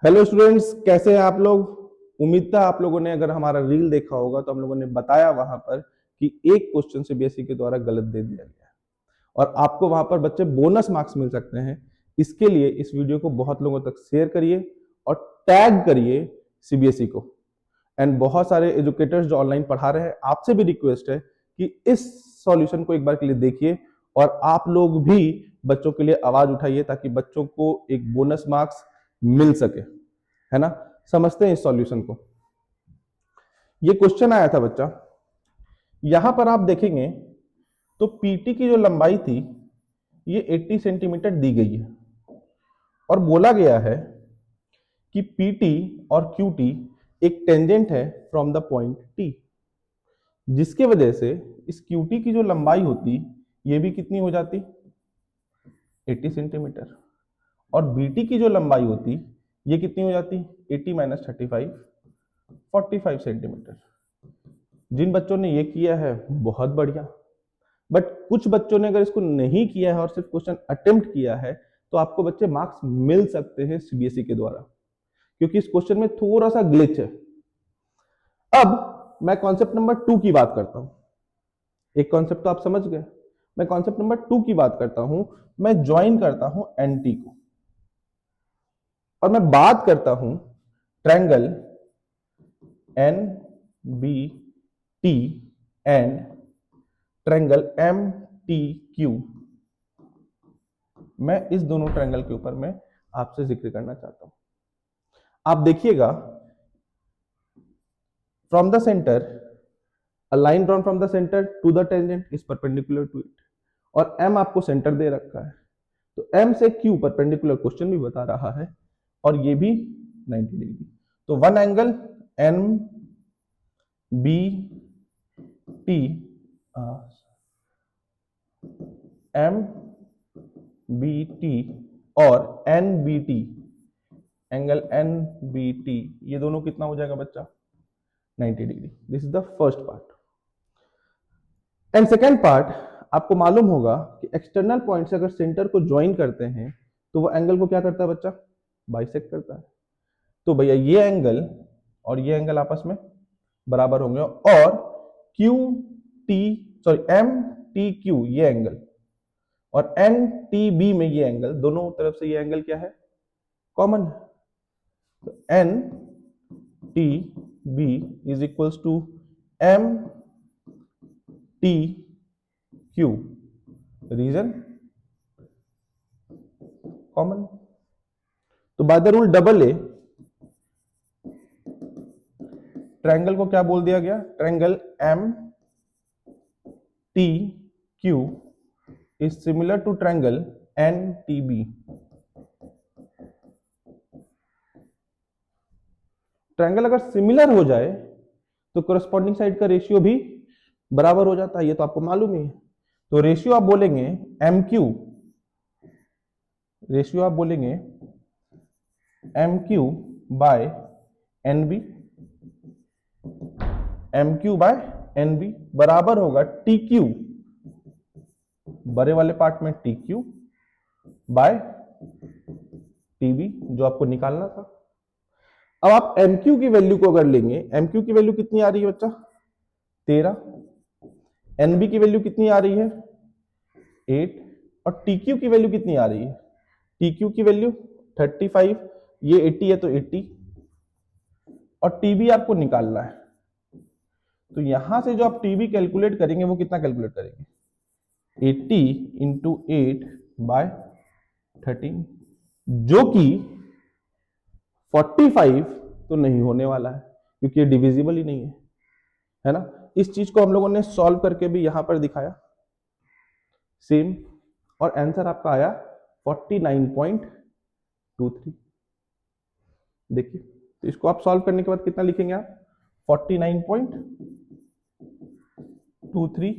Hello students, कैसे हैं आप लोग। उम्मीद था आप लोगों ने अगर हमारा रील देखा होगा तो हम लोगों ने बताया वहां पर कि एक क्वेश्चन सीबीएसई के द्वारा गलत दे दिया गया है और आपको वहां पर बच्चे बोनस मार्क्स मिल सकते हैं। इसके लिए इस वीडियो को बहुत लोगों तक शेयर करिए और टैग करिए सीबीएसई को। एंड बहुत सारे एजुकेटर्स जो ऑनलाइन पढ़ा रहे हैं, आपसे भी रिक्वेस्ट है कि इस सॉल्यूशन को एक बार के लिए देखिए और आप लोग भी बच्चों के लिए आवाज उठाइए ताकि बच्चों को एक बोनस मार्क्स मिल सके, है ना। समझते हैं इस सॉल्यूशन को। ये क्वेश्चन आया था बच्चा, यहां पर आप देखेंगे तो पीटी की जो लंबाई थी ये 80 सेंटीमीटर दी गई है और बोला गया है कि पीटी और क्यूटी एक टेंजेंट है फ्रॉम द पॉइंट टी, जिसके वजह से इस क्यूटी की जो लंबाई होती ये भी कितनी हो जाती 80 सेंटीमीटर और बीटी की जो लंबाई होती ये कितनी हो जाती 80 माइनस 35 45 सेंटीमीटर। जिन बच्चों ने ये किया है बहुत बढ़िया, बट कुछ बच्चों ने अगर इसको नहीं किया है और सिर्फ क्वेश्चन अटेम्प्ट किया है तो आपको बच्चे मार्क्स मिल सकते हैं सीबीएसई के द्वारा, क्योंकि इस क्वेश्चन में थोड़ा सा ग्लिच है। अब मैं कॉन्सेप्ट नंबर 2 की बात करता हूं। एक कॉन्सेप्ट तो आप समझ गए, मैं कॉन्सेप्ट नंबर 2 की बात करता हूं। मैं ज्वाइन करता हूं एनटी को और मैं बात करता हूं triangle N B T and triangle M T Q. मैं इस दोनों ट्रायंगल के ऊपर मैं आपसे जिक्र करना चाहता हूं। आप देखिएगा, from the centre a line drawn from the centre to the tangent is perpendicular to it और एम आपको सेंटर दे रखा है, तो एम से क्यू परपेंडिकुलर क्वेश्चन भी बता रहा है और ये भी 90 डिग्री। तो one angle N B T M B T और N B T, angle N B T, ये दोनों कितना हो जाएगा बच्चा 90 degree. This is the first part. And second part, आपको मालूम होगा कि एक्सटर्नल पॉइंट से अगर सेंटर को ज्वाइन करते हैं तो वो एंगल को क्या करता है बच्चा बाइसेक्ट करता है। तो भैया ये एंगल और ये एंगल आपस में बराबर होंगे और Q T sorry M T Q ये एंगल और एन टी बी में ये एंगल, दोनों तरफ से ये एंगल क्या है कॉमन है। तो N T B is equals to M T Q, reason common. तो by the rule double A triangle को क्या बोल दिया गया, triangle M T Q is similar to triangle N T B. Triangle अगर सिमिलर हो जाए तो कोरस्पॉन्डिंग साइड का रेशियो भी बराबर हो जाता है, ये तो आपको मालूम ही है। तो रेशियो आप बोलेंगे एम क्यू, रेशियो आप बोलेंगे M Q by N B, M Q by N B बराबर होगा टी क्यू, बड़े वाले पार्ट में T Q by T B जो आपको निकालना था। अब आप एम क्यू की वैल्यू को अगर लेंगे, एम क्यू की वैल्यू कितनी आ रही है बच्चा 13, एन बी की वैल्यू कितनी आ रही है 8 और टी क्यू की वैल्यू कितनी आ रही है, टी क्यू की वैल्यू 35, ये 80 है तो 80 और टीबी आपको निकालना है। तो यहां से जो आप टीबी कैलकुलेट करेंगे वो कितना कैलकुलेट करेंगे 80 इंटू 8 बाय 13, जो कि 45 तो नहीं होने वाला है क्योंकि ये डिविजिबल ही नहीं है ना। इस चीज को हम लोगों ने सॉल्व करके भी यहां पर दिखाया सेम और आंसर आपका आया 49.23। देखिए, तो इसको आप सॉल्व करने के बाद कितना लिखेंगे आप 49.23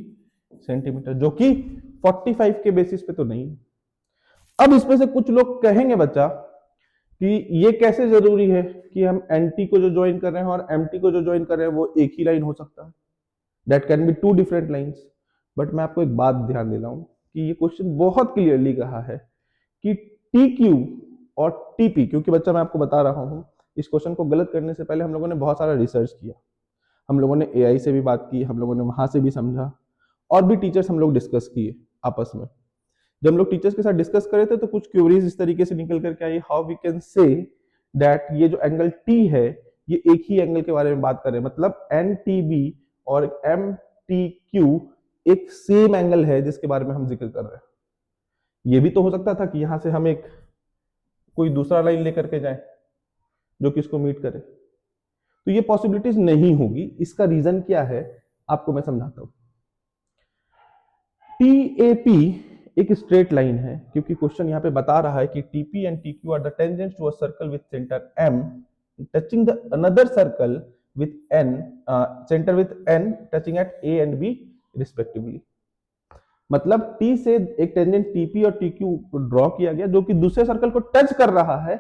सेंटीमीटर, जो कि 45 के बेसिस पे तो नहीं। अब इसमें से कुछ लोग कहेंगे बच्चा कि ये कैसे जरूरी है कि हम एनटी को जो ज्वाइन कर रहे हैं और एमटी को जो ज्वाइन कर रहे हैं वो एक ही लाइन हो सकता है, that can be two different lines. But मैं आपको एक बात ध्यान दे रहा हूं कि ये क्वेश्चन बहुत क्लियरली कहा है कि टी क्यू और टीपी, क्योंकि बच्चा मैं आपको बता रहा हूं इस क्वेश्चन को गलत करने से पहले हम लोगों ने बहुत सारा रिसर्च किया, हम लोगों ने एआई से भी बात की, हम लोगों ने वहां से भी समझा, और भी टीचर्स हम लोग डिस्कस किए आपस में। जब हम लोग टीचर्स के साथ डिस्कस करे थे तो कुछ क्वेरीज इस तरीके से निकल करके आई, how we can say that ये जो एंगल टी है ये एक ही एंगल के बारे में बात कर रहे हैं, मतलब एन टी बी और एम टी क्यू एक सेम एंगल है जिसके बारे में हम जिक्र कर रहे हैं। ये भी तो हो सकता था कि यहां से हम एक कोई दूसरा लाइन लेकर के जाए जो कि इसको मीट करे, तो ये पॉसिबिलिटीज नहीं होगी। इसका रीजन क्या है आपको मैं समझाता हूं। टीएपी एक स्ट्रेट लाइन है, क्योंकि क्वेश्चन यहां पे बता रहा है कि TP and TQ are the tangents to a circle with centre M touching the another circle with N, centre with N touching at A and B respectively. मतलब टी से एक टेंजेंट टीपी और टीक्यू ड्रॉ किया गया जो कि दूसरे circle को टच कर रहा है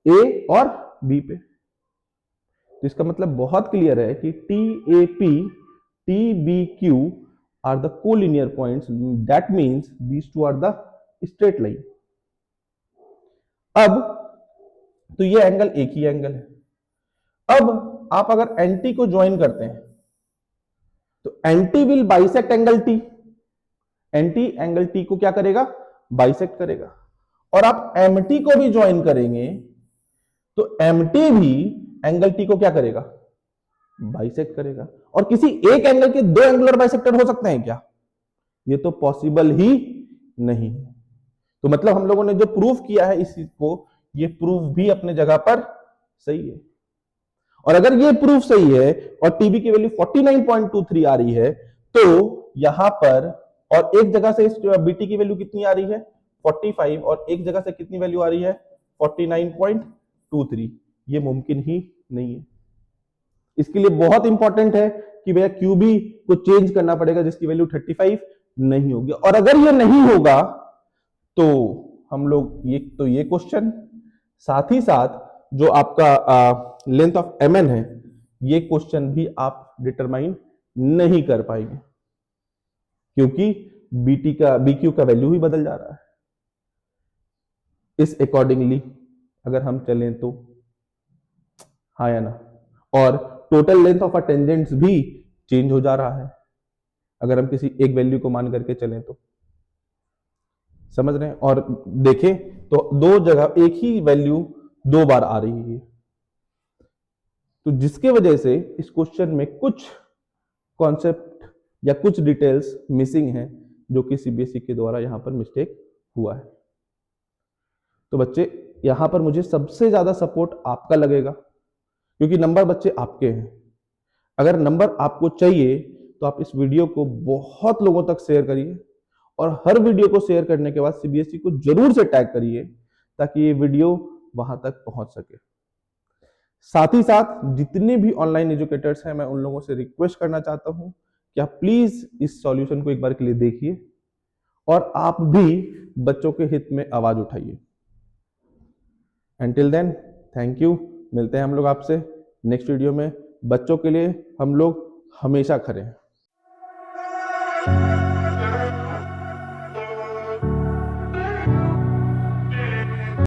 ए और बी पे। तो इसका मतलब बहुत क्लियर है कि T A P T B Q are the collinear points, that means these two are the straight line। अब तो ये एंगल एक ही एंगल है। अब आप अगर एंटी को ज्वाइन करते हैं तो anti will bisect angle T, anti angle T को क्या करेगा, बाइसेक्ट करेगा। और आप एमटी को भी ज्वाइन करेंगे तो एमटी भी एंगल टी को क्या करेगा, बाइसेक्ट करेगा। और किसी एक एंगल के दो एंगुलर बाइसेक्टर हो सकते हैं क्या, ये तो पॉसिबल ही नहीं है। तो मतलब हम लोगों ने जो प्रूफ किया है इस चीज को, ये प्रूफ भी अपने जगह पर सही है। और अगर ये प्रूफ सही है और टीबी की वैल्यू 49.23 आ रही है, तो यहां पर और एक जगह से बीटी की वैल्यू कितनी आ रही है 45, और एक जगह से कितनी वैल्यू आ रही है 49.23, ये मुमकिन ही नहीं है। इसके लिए बहुत इंपॉर्टेंट है कि भैया क्यूबी को चेंज करना पड़ेगा जिसकी वैल्यू 35 नहीं होगी। और अगर ये नहीं होगा तो हम लोग ये क्वेश्चन, साथ ही साथ जो आपका लेंथ ऑफ एमएन है, ये क्वेश्चन भी आप डिटरमाइन नहीं कर पाएंगे, क्योंकि बीक्यू का वैल्यू ही बदल जा रहा है। इस अकॉर्डिंगली अगर हम चलें तो हाँ या ना, और total length of a tangents भी चेंज हो जा रहा है अगर हम किसी एक वैल्यू को मान करके चलें तो, समझ रहे हैं। और देखें तो दो जगह एक ही वैल्यू दो बार आ रही है, तो जिसके वजह से इस क्वेश्चन में कुछ कॉन्सेप्ट या कुछ डिटेल्स मिसिंग है जो कि सीबीएसई के द्वारा यहां पर मिस्टेक हुआ है। तो बच्चे यहां पर मुझे सबसे ज्यादा सपोर्ट आपका लगेगा, क्योंकि नंबर बच्चे आपके हैं। अगर नंबर आपको चाहिए तो आप इस वीडियो को बहुत लोगों तक शेयर करिए, और हर वीडियो को शेयर करने के बाद सीबीएसई को जरूर से टैग करिए ताकि ये वीडियो वहां तक पहुंच सके। साथ ही साथ जितने भी ऑनलाइन एजुकेटर्स हैं, मैं उन लोगों से रिक्वेस्ट करना चाहता हूं कि आप प्लीज इस सॉल्यूशन को एक बार के लिए देखिए और आप भी बच्चों के हित में आवाज उठाइए। Until then, thank you. मिलते हैं हम लोग आपसे नेक्स्ट वीडियो में। बच्चों के लिए हम लोग हमेशा खड़े हैं।